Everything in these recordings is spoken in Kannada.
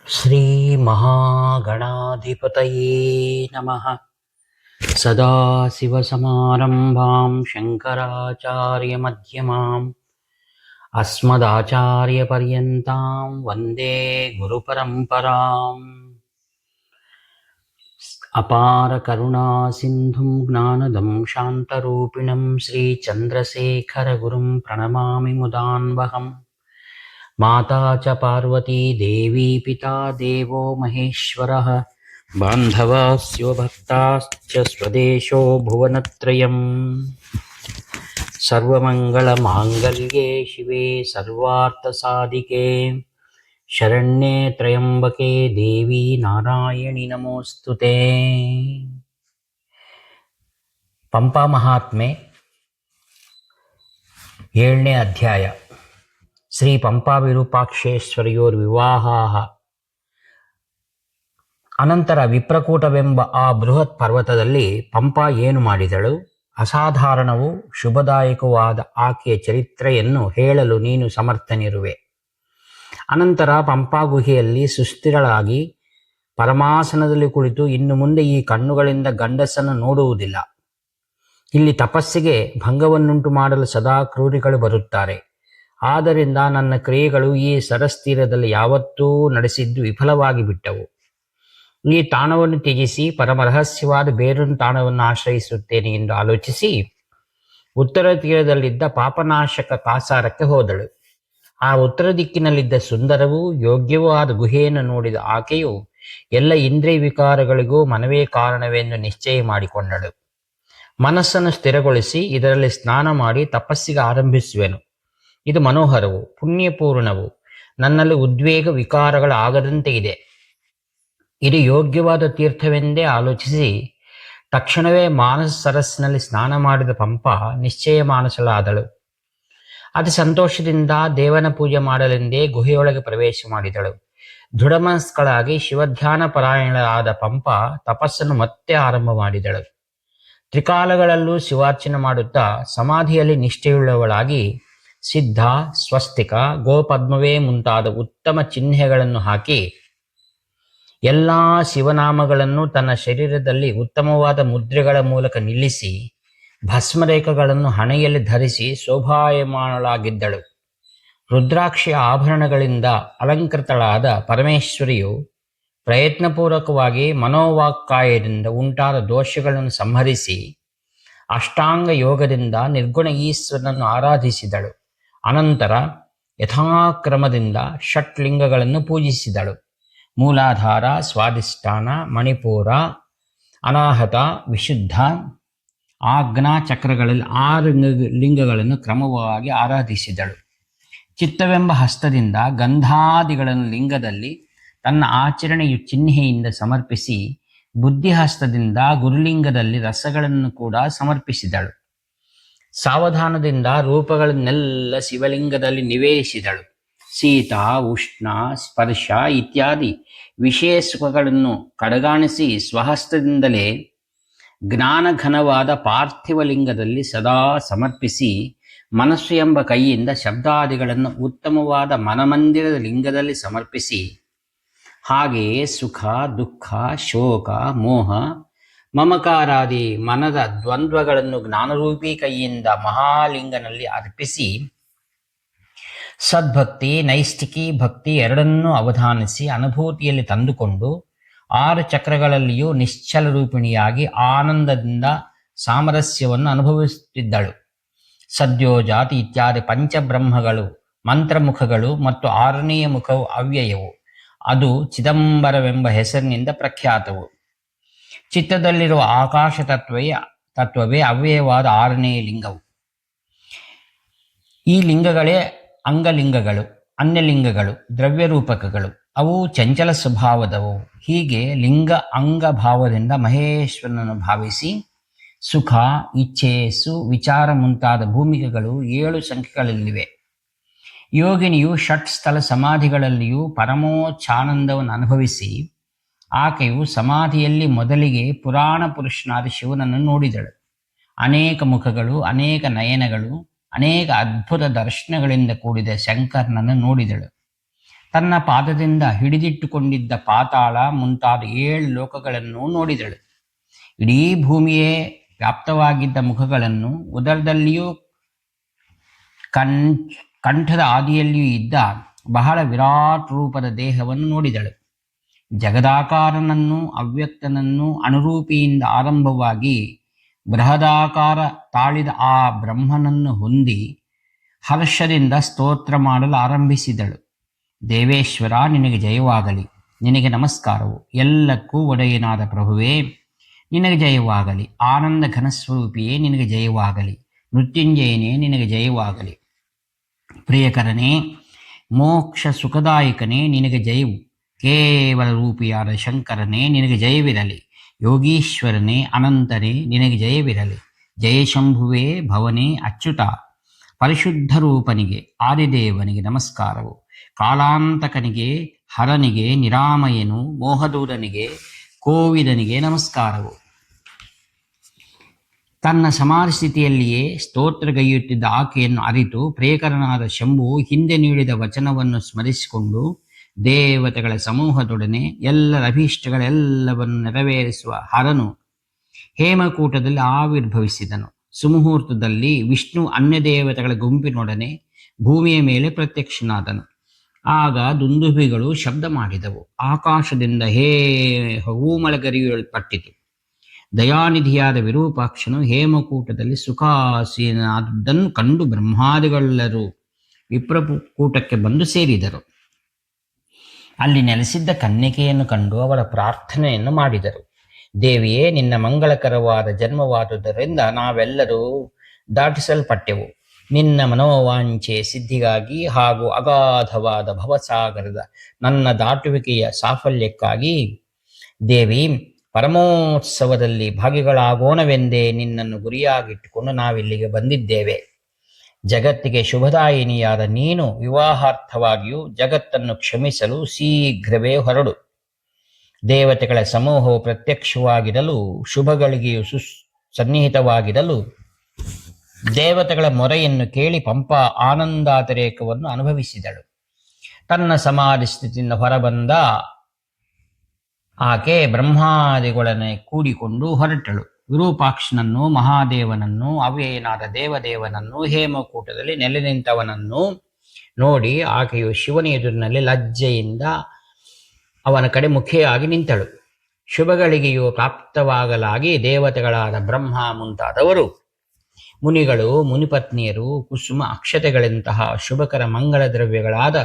श्रीमहागणाधिपतये नमः। सदाशिवसमारम्भां शङ्कराचार्यमध्यमाम् अस्मदाचार्यपर्यन्तां वन्दे गुरुपरम्पराम्। अपारकरुणासिन्धुं ज्ञानदं शान्तरूपिणं श्रीचन्द्रशेखरगुरुं प्रणमामि मुदान्वहम्। माता च पार्वती देवी पिता देवो महेश्वरः बान्धवास्यो भक्ताश्च स्वदेशो भुवनत्रयम्। सर्वमङ्गलमाङ्गल्ये शिवे सर्वार्थसाधिके शरण्ये त्र्यम्बके देवी नारायणि नमोऽस्तुते। ಪಂಪಾ ಮಹಾತ್ಮೆ 7ನೇ ಅಧ್ಯಾಯ. ಶ್ರೀ ಪಂಪಾ ವಿರೂಪಾಕ್ಷೇಶ್ವರಿಯೋರ್ ವಿವಾಹ. ಅನಂತರ ವಿಪ್ರಕೂಟವೆಂಬ ಆ ಬೃಹತ್ ಪರ್ವತದಲ್ಲಿ ಪಂಪಾ ಏನು ಮಾಡಿದಳು? ಅಸಾಧಾರಣವೂ ಶುಭದಾಯಕವಾದ ಆಕೆಯ ಚರಿತ್ರೆಯನ್ನು ಹೇಳಲು ನೀನು ಸಮರ್ಥನಿರುವೆ. ಅನಂತರ ಪಂಪಾ ಗುಹೆಯಲ್ಲಿ ಸುಸ್ಥಿರಳಾಗಿ ಪರಮಾಸನದಲ್ಲಿ ಕುಳಿತು ಇನ್ನು ಮುಂದೆ ಈ ಕಣ್ಣುಗಳಿಂದ ಗಂಡಸನ್ನು ನೋಡುವುದಿಲ್ಲ. ಇಲ್ಲಿ ತಪಸ್ಸಿಗೆ ಭಂಗವನ್ನುಂಟು ಮಾಡಲು ಸದಾ ಕ್ರೂರಿಗಳು ಬರುತ್ತಾರೆ. ಆದ್ದರಿಂದ ನನ್ನ ಕ್ರಿಯೆಗಳು ಈ ಸರಸ್ತೀರದಲ್ಲಿ ಯಾವತ್ತೂ ನಡೆಸಿದ್ದು ವಿಫಲವಾಗಿ ಬಿಟ್ಟವು. ಈ ತಾಣವನ್ನು ತ್ಯಜಿಸಿ ಪರಮ ರಹಸ್ಯವಾದ ಬೇರೊಂದು ತಾಣವನ್ನು ಆಶ್ರಯಿಸುತ್ತೇನೆ ಎಂದು ಆಲೋಚಿಸಿ ಉತ್ತರ ತೀರದಲ್ಲಿದ್ದ ಪಾಪನಾಶಕ ಕಾಸಾರಕ್ಕೆ ಹೋದಳು. ಆ ಉತ್ತರ ದಿಕ್ಕಿನಲ್ಲಿದ್ದ ಸುಂದರವೂ ಯೋಗ್ಯವೂ ಆದ ಗುಹೆಯನ್ನು ನೋಡಿದ ಆಕೆಯು ಎಲ್ಲ ಇಂದ್ರಿಯ ವಿಕಾರಗಳಿಗೂ ಮನವೇ ಕಾರಣವೆಂದು ನಿಶ್ಚಯ ಮಾಡಿಕೊಂಡಳು. ಮನಸ್ಸನ್ನು ಸ್ಥಿರಗೊಳಿಸಿ ಇದರಲ್ಲಿ ಸ್ನಾನ ಮಾಡಿ ತಪಸ್ಸಿಗೆ ಆರಂಭಿಸುವೆನು. ಇದು ಮನೋಹರವು ಪುಣ್ಯಪೂರ್ಣವು, ನನ್ನಲ್ಲಿ ಉದ್ವೇಗ ವಿಕಾರಗಳಾಗದಂತೆ ಇದೆ. ಇದು ಯೋಗ್ಯವಾದ ತೀರ್ಥವೆಂದೇ ಆಲೋಚಿಸಿ ತಕ್ಷಣವೇ ಮಾನಸ ಸರಸ್ಸಿನಲ್ಲಿ ಸ್ನಾನ ಮಾಡಿದ ಪಂಪ ನಿಶ್ಚಯ ಮಾನಸಳಾದಳು. ಅತಿ ಸಂತೋಷದಿಂದ ದೇವನ ಪೂಜೆ ಮಾಡಲೆಂದೇ ಗುಹೆಯೊಳಗೆ ಪ್ರವೇಶ ಮಾಡಿದಳು. ದೃಢಮನಸ್ಕಳಾಗಿ ಶಿವಧ್ಯಾನ ಪರಾಯಣಳಾದ ಪಂಪ ತಪಸ್ಸನ್ನು ಮತ್ತೆ ಆರಂಭ ಮಾಡಿದಳು. ತ್ರಿಕಾಲಗಳಲ್ಲೂ ಶಿವಾರ್ಚನೆ ಮಾಡುತ್ತಾ ಸಮಾಧಿಯಲ್ಲಿ ನಿಷ್ಠೆಯುಳ್ಳವಳಾಗಿ ಸಿದ್ಧ, ಸ್ವಸ್ತಿಕ, ಗೋಪದ್ಮವೇ ಮುಂತಾದ ಉತ್ತಮ ಚಿಹ್ನೆಗಳನ್ನು ಹಾಕಿ ಎಲ್ಲ ಶಿವನಾಮಗಳನ್ನು ತನ್ನ ಶರೀರದಲ್ಲಿ ಉತ್ತಮವಾದ ಮುದ್ರೆಗಳ ಮೂಲಕ ನಿಲ್ಲಿಸಿ ಭಸ್ಮರೇಖಗಳನ್ನು ಹಣೆಯಲ್ಲಿ ಧರಿಸಿ ಶೋಭಾಯಮಾನಳಾಗಿದ್ದಳು. ರುದ್ರಾಕ್ಷಿಯ ಆಭರಣಗಳಿಂದ ಅಲಂಕೃತಳಾದ ಪರಮೇಶ್ವರಿಯು ಪ್ರಯತ್ನಪೂರ್ವಕವಾಗಿ ಮನೋವಾಕ್ಕಾಯದಿಂದ ಉಂಟಾದ ದೋಷಗಳನ್ನು ಸಂಹರಿಸಿ ಅಷ್ಟಾಂಗ ಯೋಗದಿಂದ ನಿರ್ಗುಣ ಈಶ್ವರನನ್ನು ಆರಾಧಿಸಿದಳು. ಅನಂತರ ಯಥಾಕ್ರಮದಿಂದ ಷಟ್ಲಿಂಗಗಳನ್ನು ಪೂಜಿಸಿದಳು. ಮೂಲಾಧಾರ, ಸ್ವಾಧಿಷ್ಠಾನ, ಮಣಿಪೂರ, ಅನಾಹತ, ವಿಶುದ್ಧ, ಆಜ್ಞಾ ಚಕ್ರಗಳಲ್ಲಿ 6 ಲಿಂಗಗಳನ್ನು ಕ್ರಮವಾಗಿ ಆರಾಧಿಸಿದಳು. ಚಿತ್ತವೆಂಬ ಹಸ್ತದಿಂದ ಗಂಧಾದಿಗಳನ್ನು ಲಿಂಗದಲ್ಲಿ ತನ್ನ ಆಚರಣೆಯು ಚಿಹ್ನೆಯಿಂದ ಸಮರ್ಪಿಸಿ ಬುದ್ಧಿಹಸ್ತದಿಂದ ಗುರುಲಿಂಗದಲ್ಲಿ ರಸಗಳನ್ನು ಕೂಡ ಸಮರ್ಪಿಸಿದಳು. ಸಾವಧಾನದಿಂದ ರೂಪಗಳನ್ನೆಲ್ಲ ಶಿವಲಿಂಗದಲ್ಲಿ ನಿವೇಶಿಸಿದಳು. ಶೀತ, ಉಷ್ಣ, ಸ್ಪರ್ಶ ಇತ್ಯಾದಿ ವಿಷಯ ಸುಖಗಳನ್ನು ಕಡೆಗಾಣಿಸಿ ಸ್ವಹಸ್ತದಿಂದಲೇ ಜ್ಞಾನಘನವಾದ ಪಾರ್ಥಿವ ಲಿಂಗದಲ್ಲಿ ಸದಾ ಸಮರ್ಪಿಸಿ ಮನಸ್ಸು ಎಂಬ ಕೈಯಿಂದ ಶಬ್ದಾದಿಗಳನ್ನು ಉತ್ತಮವಾದ ಮನಮಂದಿರದ ಲಿಂಗದಲ್ಲಿ ಸಮರ್ಪಿಸಿ ಹಾಗೆಯೇ ಸುಖ, ದುಃಖ, ಶೋಕ, ಮೋಹ, ಮಮಕಾರಾದಿ ಮನದ ದ್ವಂದ್ವಗಳನ್ನು ಜ್ಞಾನರೂಪಿ ಕೈಯಿಂದ ಮಹಾಲಿಂಗನಲ್ಲಿ ಅರ್ಪಿಸಿ ಸದ್ಭಕ್ತಿ, ನೈಷ್ಠಿಕಿ ಭಕ್ತಿ ಎರಡನ್ನೂ ಅವಧಾನಿಸಿ ಅನುಭೂತಿಯಲ್ಲಿ ತಂದುಕೊಂಡು 6 ಚಕ್ರಗಳಲ್ಲಿಯೂ ನಿಶ್ಚಲ ರೂಪಿಣಿಯಾಗಿ ಆನಂದದಿಂದ ಸಾಮರಸ್ಯವನ್ನು ಅನುಭವಿಸುತ್ತಿದ್ದಳು. ಸದ್ಯೋಜಾತಿ ಇತ್ಯಾದಿ ಪಂಚಬ್ರಹ್ಮಗಳು ಮಂತ್ರಮುಖಗಳು ಮತ್ತು 6ನೆಯ ಮುಖವು ಅವ್ಯಯವು, ಅದು ಚಿದಂಬರವೆಂಬ ಹೆಸರಿನಿಂದ ಪ್ರಖ್ಯಾತವು. ಚಿತ್ತದಲ್ಲಿರುವ ಆಕಾಶ ತತ್ವವೇ ಅವ್ಯಯವಾದ 6ನೇ ಲಿಂಗವು. ಈ ಲಿಂಗಗಳೇ ಅಂಗಲಿಂಗಗಳು, ಅನ್ಯಲಿಂಗಗಳು, ದ್ರವ್ಯರೂಪಕಗಳು. ಅವು ಚಂಚಲ ಸ್ವಭಾವದವು. ಹೀಗೆ ಲಿಂಗ ಅಂಗ ಭಾವದಿಂದ ಮಹೇಶ್ವರನನ್ನು ಭಾವಿಸಿ ಸುಖ, ಇಚ್ಛೆ, ವಿಚಾರ ಮುಂತಾದ ಭೂಮಿಕೆಗಳು 7 ಸಂಖ್ಯೆಗಳಲ್ಲಿವೆ. ಯೋಗಿನಿಯು ಷಟ್ಸ್ಥಲ ಸಮಾಧಿಗಳಲ್ಲಿಯೂ ಪರಮೋಚ್ಛಾನಂದವನ್ನು ಅನುಭವಿಸಿ ಆಕೆಯು ಸಮಾಧಿಯಲ್ಲಿ ಮೊದಲಿಗೆ ಪುರಾಣ ಪುರುಷನಾದ ಶಿವನನ್ನು ನೋಡಿದಳು. ಅನೇಕ ಮುಖಗಳು, ಅನೇಕ ನಯನಗಳು, ಅನೇಕ ಅದ್ಭುತ ದರ್ಶನಗಳಿಂದ ಕೂಡಿದ ಶಂಕರನನ್ನು ನೋಡಿದಳು. ತನ್ನ ಪಾದದಿಂದ ಹಿಡಿದಿಟ್ಟುಕೊಂಡಿದ್ದ ಪಾತಾಳ ಮುಂತಾದ 7 ಲೋಕಗಳನ್ನು ನೋಡಿದಳು. ಇಡೀ ಭೂಮಿಯೇ ವ್ಯಾಪ್ತವಾಗಿದ್ದ ಮುಖಗಳನ್ನು, ಉದರದಲ್ಲಿಯೂ ಕಂಠದ ಆದಿಯಲ್ಲಿಯೂ ಇದ್ದ ಬಹಳ ವಿರಾಟ್ ರೂಪದ ದೇಹವನ್ನು ನೋಡಿದಳು. ಜಗದಾಕಾರನನ್ನು, ಅವ್ಯಕ್ತನನ್ನು, ಅನುರೂಪಿಯಿಂದ ಆರಂಭವಾಗಿ ಬೃಹದಾಕಾರ ತಾಳಿದ ಆ ಬ್ರಹ್ಮನನ್ನು ಹೊಂದಿ ಹರ್ಷದಿಂದ ಸ್ತೋತ್ರ ಮಾಡಲು ಆರಂಭಿಸಿದಳು. ದೇವೇಶ್ವರ, ನಿನಗೆ ಜಯವಾಗಲಿ, ನಿನಗೆ ನಮಸ್ಕಾರವು. ಎಲ್ಲಕ್ಕೂ ಒಡೆಯನಾದ ಪ್ರಭುವೇ, ನಿನಗೆ ಜಯವಾಗಲಿ. ಆನಂದ ಘನಸ್ವರೂಪಿಯೇ, ನಿನಗೆ ಜಯವಾಗಲಿ. ಮೃತ್ಯುಂಜಯನೇ, ನಿನಗೆ ಜಯವಾಗಲಿ. ಪ್ರಿಯಕರನೇ, ಮೋಕ್ಷ ಸುಖದಾಯಕನೇ, ನಿನಗೆ ಜಯವು. ಕೇವಲ ರೂಪಿಯಾದ ಶಂಕರನೇ, ನಿನಗೆ ಜಯವಿರಲಿ. ಯೋಗೀಶ್ವರನೇ, ಅನಂತನೇ, ನಿನಗೆ ಜಯವಿರಲಿ. ಜಯಶಂಭುವೇ, ಭವನೇ, ಅಚ್ಯುತ. ಪರಿಶುದ್ಧ ರೂಪನಿಗೆ, ಆದಿದೇವನಿಗೆ ನಮಸ್ಕಾರವು. ಕಾಲಾಂತಕನಿಗೆ, ಹರನಿಗೆ, ನಿರಾಮಯನು, ಮೋಹದೂರನಿಗೆ, ಕೋವಿದನಿಗೆ ನಮಸ್ಕಾರವು. ತನ್ನ ಸಮಾಧಿ ಸ್ಥಿತಿಯಲ್ಲಿಯೇ ಸ್ತೋತ್ರಗೈಯುತ್ತಿದ್ದ ಆಕೆಯನ್ನು ಅರಿತು ಪ್ರಿಯಕರನಾದ ಶಂಭುವು ಹಿಂದೆ ನೀಡಿದ ವಚನವನ್ನು ಸ್ಮರಿಸಿಕೊಂಡು ದೇವತೆಗಳ ಸಮೂಹದೊಡನೆ ಎಲ್ಲರ ಅಭೀಷ್ಟಗಳೆಲ್ಲವನ್ನು ನೆರವೇರಿಸುವ ಹರನು ಹೇಮಕೂಟದಲ್ಲಿ ಆವಿರ್ಭವಿಸಿದನು. ಸುಮುಹೂರ್ತದಲ್ಲಿ ವಿಷ್ಣು ಅನ್ಯ ದೇವತೆಗಳ ಗುಂಪಿನೊಡನೆ ಭೂಮಿಯ ಮೇಲೆ ಪ್ರತ್ಯಕ್ಷನಾದನು. ಆಗ ದುಂದುಭಿಗಳು ಶಬ್ದ ಮಾಡಿದವು. ಆಕಾಶದಿಂದ ಹೂಮಳಗರಿಯಲ್ಪಟ್ಟಿತು. ದಯಾನಿಧಿಯಾದ ವಿರೂಪಾಕ್ಷನು ಹೇಮಕೂಟದಲ್ಲಿ ಸುಖಾಸೀನಾದದ್ದನ್ನು ಕಂಡು ಬ್ರಹ್ಮಾದಿಗಳೆಲ್ಲರೂ ವಿಪ್ರಕೂಟಕ್ಕೆ ಬಂದು ಸೇರಿದರು. ಅಲ್ಲಿ ನೆಲೆಸಿದ್ದ ಕನ್ಯಕೆಯನ್ನು ಕಂಡು ಅವಳ ಪ್ರಾರ್ಥನೆಯನ್ನು ಮಾಡಿದರು. ದೇವಿಯೇ, ನಿನ್ನ ಮಂಗಳಕರವಾದ ಜನ್ಮವಾದುದರಿಂದ ನಾವೆಲ್ಲರೂ ದಾಟಿಸಲ್ಪಟ್ಟೆವು. ನಿನ್ನ ಮನೋವಾಂಛೆ ಸಿದ್ಧಿಗಾಗಿ ಹಾಗೂ ಅಗಾಧವಾದ ಭವಸಾಗರದ ನನ್ನ ದಾಟುವಿಕೆಯ ಸಾಫಲ್ಯಕ್ಕಾಗಿ ದೇವಿ, ಪರಮೋತ್ಸವದಲ್ಲಿ ಭಾಗಿಗಳಾಗೋಣವೆಂದೇ ನಿನ್ನನ್ನು ಗುರಿಯಾಗಿಟ್ಟುಕೊಂಡು ನಾವಿಲ್ಲಿಗೆ ಬಂದಿದ್ದೇವೆ. ಜಗತ್ತಿಗೆ ಶುಭದಾಯಿನಿಯಾದ ನೀನು ವಿವಾಹಾರ್ಥವಾಗಿಯೂ ಜಗತ್ತನ್ನು ಕ್ಷಮಿಸಲು ಶೀಘ್ರವೇ ಹೊರಡು. ದೇವತೆಗಳ ಸಮೂಹವು ಪ್ರತ್ಯಕ್ಷವಾಗಿರಲು, ಶುಭಗಳಿಗೆಯೂ ಸನ್ನಿಹಿತವಾಗಿರಲು ದೇವತೆಗಳ ಮೊರೆಯನ್ನು ಕೇಳಿ ಪಂಪಾ ಆನಂದಾತಿರೇಕವನ್ನು ಅನುಭವಿಸಿದಳು. ತನ್ನ ಸಮಾಧಿ ಸ್ಥಿತಿಯಿಂದ ಹೊರಬಂದ ಆಕೆ ಬ್ರಹ್ಮಾದಿಗಳನ್ನೇ ಕೂಡಿಕೊಂಡು ಹೊರಟಳು. ವಿರೂಪಾಕ್ಷನನ್ನು, ಮಹಾದೇವನನ್ನು, ಅವ್ಯಯನಾದ ದೇವದೇವನನ್ನು, ಹೇಮಕೂಟದಲ್ಲಿ ನೆಲೆ ನಿಂತವನನ್ನು ನೋಡಿ ಆಕೆಯು ಶಿವನ ಎದುರಿನಲ್ಲಿ ಲಜ್ಜೆಯಿಂದ ಅವನ ಕಡೆ ಮುಖಿಯಾಗಿ ನಿಂತಳು. ಶುಭಗಳಿಗೆಯೂ ಪ್ರಾಪ್ತವಾಗಲಾಗಿ ದೇವತೆಗಳಾದ ಬ್ರಹ್ಮ ಮುಂತಾದವರು, ಮುನಿಗಳು, ಮುನಿಪತ್ನಿಯರು ಕುಸುಮ ಅಕ್ಷತೆಗಳಂತಹ ಶುಭಕರ ಮಂಗಳ ದ್ರವ್ಯಗಳಾದ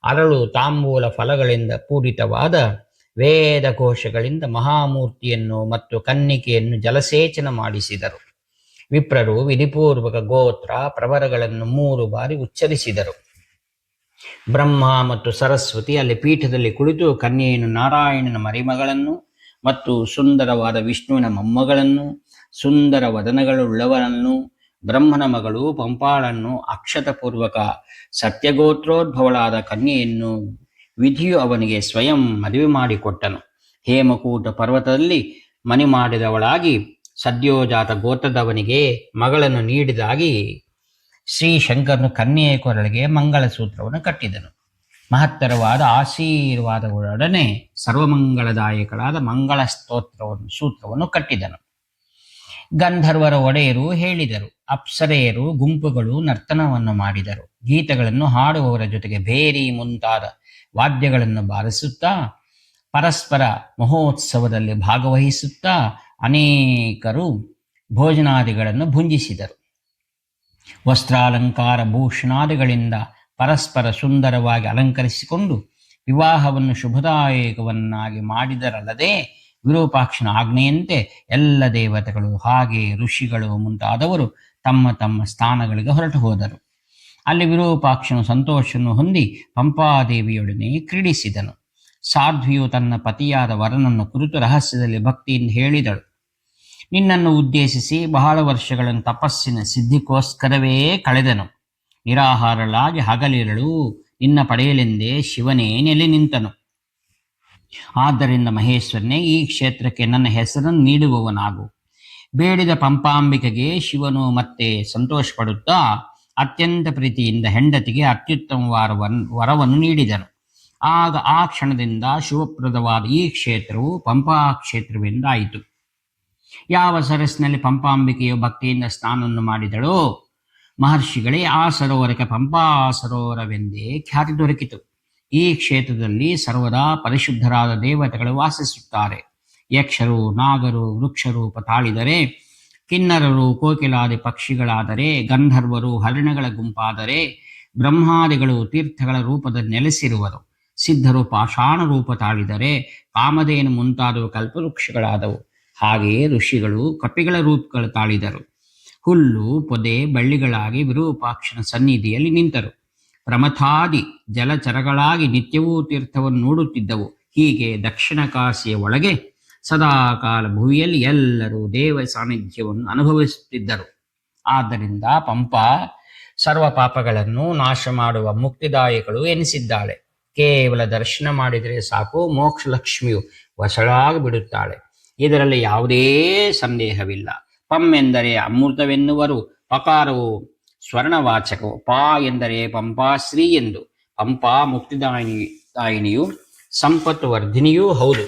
ಅರಳು, ತಾಂಬೂಲ ಫಲಗಳಿಂದ ಪೂರಿತವಾದ ವೇದ ಕೋಶಗಳಿಂದ ಮಹಾಮೂರ್ತಿಯನ್ನು ಮತ್ತು ಕನ್ನಿಕೆಯನ್ನು ಜಲಸೇಚನ ಮಾಡಿಸಿದರು. ವಿಪ್ರರು ವಿಧಿಪೂರ್ವಕ ಗೋತ್ರ ಪ್ರವರಗಳನ್ನು 3 ಬಾರಿ ಉಚ್ಚರಿಸಿದರು. ಬ್ರಹ್ಮ ಮತ್ತು ಸರಸ್ವತಿ ಅಲ್ಲಿ ಪೀಠದಲ್ಲಿ ಕುಳಿತು ಕನ್ಯೆಯನ್ನು ನಾರಾಯಣನ ಮರಿಮಗಳನ್ನು ಮತ್ತು ಸುಂದರವಾದ ವಿಷ್ಣುವಿನ ಮೊಮ್ಮಗಳನ್ನು, ಸುಂದರ ವದನಗಳುಳ್ಳವರನ್ನು, ಬ್ರಹ್ಮನ ಮಗಳು ಪಂಪಾಳನ್ನು, ಅಕ್ಷತಪೂರ್ವಕ ಸತ್ಯಗೋತ್ರೋದ್ಭವಳಾದ ಕನ್ಯೆಯನ್ನು ವಿಧಿಯು ಅವನಿಗೆ ಸ್ವಯಂ ಮದುವೆ ಮಾಡಿಕೊಟ್ಟನು. ಹೇಮಕೂಟ ಪರ್ವತದಲ್ಲಿ ಮನೆ ಮಾಡಿದವಳಾಗಿ ಸದ್ಯೋಜಾತ ಗೋತ್ರದವನಿಗೆ ಮಗಳನ್ನು ನೀಡಿದಾಗಿ ಶ್ರೀಶಂಕರನು ಕನ್ಯೆಯ ಕೊರಳಿಗೆ ಮಂಗಳಸೂತ್ರವನ್ನು ಕಟ್ಟಿದನು. ಮಹತ್ತರವಾದ ಆಶೀರ್ವಾದಗಳೊಡನೆ ಸರ್ವಮಂಗಳದಾಯಕಳಾದ ಮಂಗಳ ಸೂತ್ರವನ್ನು ಕಟ್ಟಿದನು. ಗಂಧರ್ವರ ಒಡೆಯರು ಹೇಳಿದರು. ಅಪ್ಸರೆಯರು ಗುಂಪುಗಳು ನರ್ತನವನ್ನು ಮಾಡಿದರು. ಗೀತಗಳನ್ನು ಹಾಡುವವರ ಜೊತೆಗೆ ಭೇರಿ ಮುಂತಾದ ವಾದ್ಯಗಳನ್ನು ಬಾರಿಸುತ್ತಾ ಪರಸ್ಪರ ಮಹೋತ್ಸವದಲ್ಲಿ ಭಾಗವಹಿಸುತ್ತಾ ಅನೇಕರು ಭೋಜನಾದಿಗಳನ್ನು ಭುಂಜಿಸಿದರು. ವಸ್ತ್ರಾಲಂಕಾರ ಭೂಷಣಾದಿಗಳಿಂದ ಪರಸ್ಪರ ಸುಂದರವಾಗಿ ಅಲಂಕರಿಸಿಕೊಂಡು ವಿವಾಹವನ್ನು ಶುಭದಾಯಕವನ್ನಾಗಿ ಮಾಡಿದರಲ್ಲದೆ ವಿರೂಪಾಕ್ಷನ ಆಜ್ಞೆಯಂತೆ ಎಲ್ಲ ದೇವತೆಗಳು ಹಾಗೆ ಋಷಿಗಳು ಮುಂತಾದವರು ತಮ್ಮ ತಮ್ಮ ಸ್ಥಾನಗಳಿಗೆ ಹೊರಟು ಹೋದರು. ಅಲ್ಲಿ ವಿರೂಪಾಕ್ಷನು ಸಂತೋಷವನ್ನು ಹೊಂದಿ ಪಂಪಾದೇವಿಯೊಡನೆ ಕ್ರೀಡಿಸಿದನು. ಸಾಧ್ವಿಯು ತನ್ನ ಪತಿಯಾದ ವರನನ್ನು ಕುರಿತು ರಹಸ್ಯದಲ್ಲಿ ಭಕ್ತಿಯಿಂದ ಹೇಳಿದಳು. ನಿನ್ನನ್ನು ಉದ್ದೇಶಿಸಿ ಬಹಳ ವರ್ಷಗಳನ್ನು ತಪಸ್ಸಿನ ಸಿದ್ಧಿಗೋಸ್ಕರವೇ ಕಳೆದನು. ನಿರಾಹಾರಳಾಗಿ ಹಗಲಿರಳು ನಿನ್ನ ಪಡೆಯಲೆಂದೇ ಶಿವನೇ ನೆಲೆ ನಿಂತನು. ಆದ್ದರಿಂದ ಮಹೇಶ್ವರನೇ, ಈ ಕ್ಷೇತ್ರಕ್ಕೆ ನನ್ನ ಹೆಸರನ್ನು ನೀಡುವವನಾಗು. ಬೇಡಿದ ಪಂಪಾಂಬಿಕೆಗೆ ಶಿವನು ಮತ್ತೆ ಸಂತೋಷ ಪಡುತ್ತಾ ಅತ್ಯಂತ ಪ್ರೀತಿಯಿಂದ ಹೆಂಡತಿಗೆ ಅತ್ಯುತ್ತಮವಾದ ವರವನ್ನು ನೀಡಿದನು. ಆಗ ಆ ಕ್ಷಣದಿಂದ ಶುಭಪ್ರದವಾದ ಈ ಕ್ಷೇತ್ರವು ಪಂಪಾ ಕ್ಷೇತ್ರವೆಂದಾಯಿತು. ಯಾವ ಸರಸ್ಸಿನಲ್ಲಿ ಪಂಪಾಂಬಿಕೆಯು ಭಕ್ತಿಯಿಂದ ಸ್ನಾನವನ್ನು ಮಾಡಿದಳೋ ಮಹರ್ಷಿಗಳೇ ಆ ಸರೋವರಕ್ಕೆ ಪಂಪಾ ಸರೋವರವೆಂದೇ ಖ್ಯಾತಿ ದೊರಕಿತು. ಈ ಕ್ಷೇತ್ರದಲ್ಲಿ ಸರ್ವದಾ ಪರಿಶುದ್ಧರಾದ ದೇವತೆಗಳು ವಾಸಿಸುತ್ತಾರೆ. ಯಕ್ಷರು, ನಾಗರು ವೃಕ್ಷರೂಪ ತಾಳಿದರೆ, ಕಿನ್ನರರು ಕೋಕಿಲಾದಿ ಪಕ್ಷಿಗಳಾದರೆ, ಗಂಧರ್ವರು ಹರಿಣಗಳ ಗುಂಪಾದರೆ, ಬ್ರಹ್ಮಾದಿಗಳು ತೀರ್ಥಗಳ ರೂಪದಲ್ಲಿ ನೆಲೆಸಿರುವರು. ಸಿದ್ಧರು ಪಾಷಾಣ ರೂಪ ತಾಳಿದರೆ, ಕಾಮಧೇನು ಮುಂತಾದವು ಕಲ್ಪವೃಕ್ಷಗಳಾದವು. ಹಾಗೆಯೇ ಋಷಿಗಳು ಕಪಿಗಳ ರೂಪಗಳು ತಾಳಿದರು. ಹುಲ್ಲು ಪೊದೆ ಬಳ್ಳಿಗಳಾಗಿ ವಿರೂಪಾಕ್ಷನ ಸನ್ನಿಧಿಯಲ್ಲಿ ನಿಂತರು. ಪ್ರಮಥಾದಿ ಜಲಚರಗಳಾಗಿ ನಿತ್ಯವೂ ತೀರ್ಥವನ್ನು ನೋಡುತ್ತಿದ್ದವು. ಹೀಗೆ ದಕ್ಷಿಣ ಕಾಶಿಯ ಒಳಗೆ ಸದಾಕಾಲ ಭುವಿಯಲ್ಲಿ ಎಲ್ಲರೂ ದೇವ ಸಾನ್ನಿಧ್ಯವನ್ನು ಅನುಭವಿಸುತ್ತಿದ್ದರು. ಆದ್ದರಿಂದ ಪಂಪಾ ಸರ್ವ ಪಾಪಗಳನ್ನು ನಾಶ ಮಾಡುವ ಮುಕ್ತಿದಾಯಕಳು ಎನಿಸಿದ್ದಾಳೆ. ಕೇವಲ ದರ್ಶನ ಮಾಡಿದರೆ ಸಾಕು, ಮೋಕ್ಷ ಲಕ್ಷ್ಮಿಯು ವಶಳಾಗಿ ಬಿಡುತ್ತಾಳೆ. ಇದರಲ್ಲಿ ಯಾವುದೇ ಸಂದೇಹವಿಲ್ಲ. ಪಂ ಎಂದರೆ ಅಮೃತವೆನ್ನುವರು. ಪಕಾರವು ಸ್ವರ್ಣವಾಚಕವು. ಪಾ ಎಂದರೆ ಪಂಪಾಶ್ರೀ ಎಂದು. ಪಂಪಾ ಮುಕ್ತಿದಾಯಿನಿಯು ಸಂಪತ್ತು ವರ್ಧಿನಿಯೂ ಹೌದು.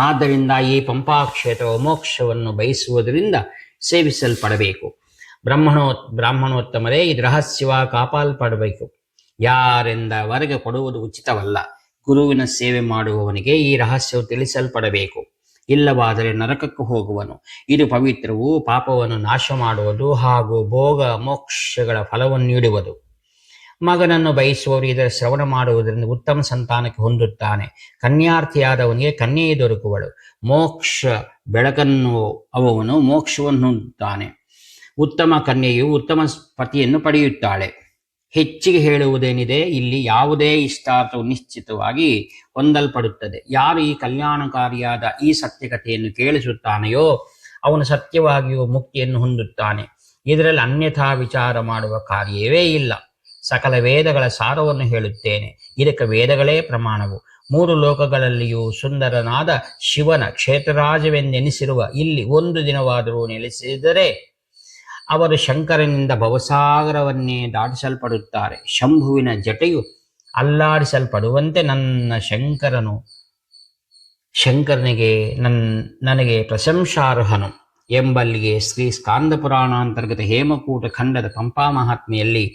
ಆದ್ದರಿಂದ ಈ ಪಂಪಾ ಕ್ಷೇತ್ರವು ಮೋಕ್ಷವನ್ನು ಬಯಸುವುದರಿಂದ ಸೇವಿಸಲ್ಪಡಬೇಕು. ಬ್ರಾಹ್ಮಣೋತ್ತಮರೇ, ಇದು ರಹಸ್ಯವ ಕಾಪಾಡಲ್ಪಡಬೇಕು. ಯಾರೆಂದವರೆಗೆ ಕೊಡುವುದು ಉಚಿತವಲ್ಲ. ಗುರುವಿನ ಸೇವೆ ಮಾಡುವವನಿಗೆ ಈ ರಹಸ್ಯವು ತಿಳಿಸಲ್ಪಡಬೇಕು. ಇಲ್ಲವಾದರೆ ನರಕಕ್ಕೆ ಹೋಗುವನು. ಇದು ಪವಿತ್ರವು, ಪಾಪವನ್ನು ನಾಶ ಮಾಡುವುದು ಹಾಗೂ ಭೋಗ ಮೋಕ್ಷಗಳ ಫಲವನ್ನು ನೀಡುವುದು. ಮಗನನ್ನು ಬಯಸುವವರು ಇದರ ಶ್ರವಣ ಮಾಡುವುದರಿಂದ ಉತ್ತಮ ಸಂತಾನಕ್ಕೆ ಹೊಂದುತ್ತಾನೆ. ಕನ್ಯಾರ್ಥಿಯಾದವನಿಗೆ ಕನ್ಯೆಯೇ ದೊರಕುವಳು. ಮೋಕ್ಷ ಬೆಳಕನ್ನು ಅವನು ಮೋಕ್ಷವನ್ನು ಹೊಂದುತ್ತಾನೆ. ಉತ್ತಮ ಕನ್ಯೆಯು ಉತ್ತಮ ಪತಿಯನ್ನು ಪಡೆಯುತ್ತಾಳೆ. ಹೆಚ್ಚಿಗೆ ಹೇಳುವುದೇನಿದೆ, ಇಲ್ಲಿ ಯಾವುದೇ ಇಷ್ಟಾರ್ಥವು ನಿಶ್ಚಿತವಾಗಿ ಹೊಂದಲ್ಪಡುತ್ತದೆ. ಯಾರು ಈ ಕಲ್ಯಾಣಕಾರಿಯಾದ ಈ ಸತ್ಯಕಥೆಯನ್ನು ಕೇಳಿಸುತ್ತಾನೆಯೋ ಅವನು ಸತ್ಯವಾಗಿಯೂ ಮುಕ್ತಿಯನ್ನು ಹೊಂದುತ್ತಾನೆ. ಇದರಲ್ಲಿ ಅನ್ಯಥಾ ವಿಚಾರ ಮಾಡುವ ಕಾರ್ಯವೇ ಇಲ್ಲ. ಸಕಲ ವೇದಗಳ ಸಾರವನ್ನು ಹೇಳುತ್ತೇನೆ. ಇದಕ್ಕೆ ವೇದಗಳೇ ಪ್ರಮಾಣವು. 3 ಲೋಕಗಳಲ್ಲಿಯೂ ಸುಂದರನಾದ ಶಿವನ ಕ್ಷೇತ್ರರಾಜವೆಂದೆನಿಸಿರುವ ಇಲ್ಲಿ ಒಂದು ದಿನವಾದರೂ ನೆಲೆಸಿದರೆ ಅವರು ಶಂಕರನಿಂದ ಭವಸಾಗರವನ್ನೇ ದಾಟಿಸಲ್ಪಡುತ್ತಾರೆ. ಶಂಭುವಿನ ಜಟೆಯು ಅಲ್ಲಾಡಿಸಲ್ಪಡುವಂತೆ ಶಂಕರನಿಗೆ ನನಗೆ ಪ್ರಶಂಸಾರ್ಹನು ಎಂಬಲ್ಲಿಗೆ ಶ್ರೀ ಸ್ಕಾಂದ ಪುರಾಣಾಂತರ್ಗತ ಹೇಮಕೂಟ ಖಂಡದ ಪಂಪಾ ಮಹಾತ್ಮೆಯಲ್ಲಿ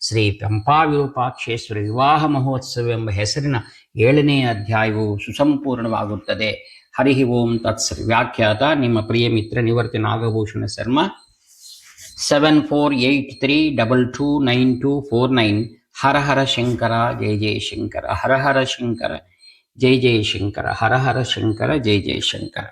ಶ್ರೀ ಪಂಪಾ ವಿರೂಪಾಕ್ಷೇಶ್ವರ ವಿವಾಹ ಮಹೋತ್ಸವ ಎಂಬ ಹೆಸರಿನ 7ನೇ ಅಧ್ಯಾಯವು ಸುಸಂಪೂರ್ಣವಾಗುತ್ತದೆ. ಹರಿ ಓಂ ತತ್ಸತ್. ವ್ಯಾಖ್ಯಾತ ನಿಮ್ಮ ಪ್ರಿಯ ಮಿತ್ರ ನಿವೃತ್ತಿ ನಾಗಭೂಷಣ ಶರ್ಮಾ. 7483229249. ಹರ ಹರ ಶಂಕರ ಜಯ ಜಯ ಶಂಕರ. ಹರ ಹರ ಶಂಕರ ಜಯ ಜಯ ಶಂಕರ. ಹರ ಹರ ಶಂಕರ ಜಯ ಜಯ ಶಂಕರ.